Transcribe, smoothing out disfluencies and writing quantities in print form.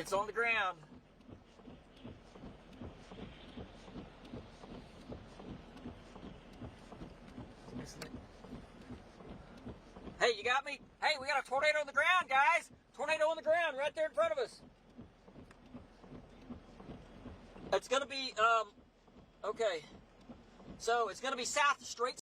It's on the ground. Hey, you got me? Hey, we got a tornado on the ground, guys. Tornado on the ground right there in front of us. It's going to be, okay. So it's going to be straight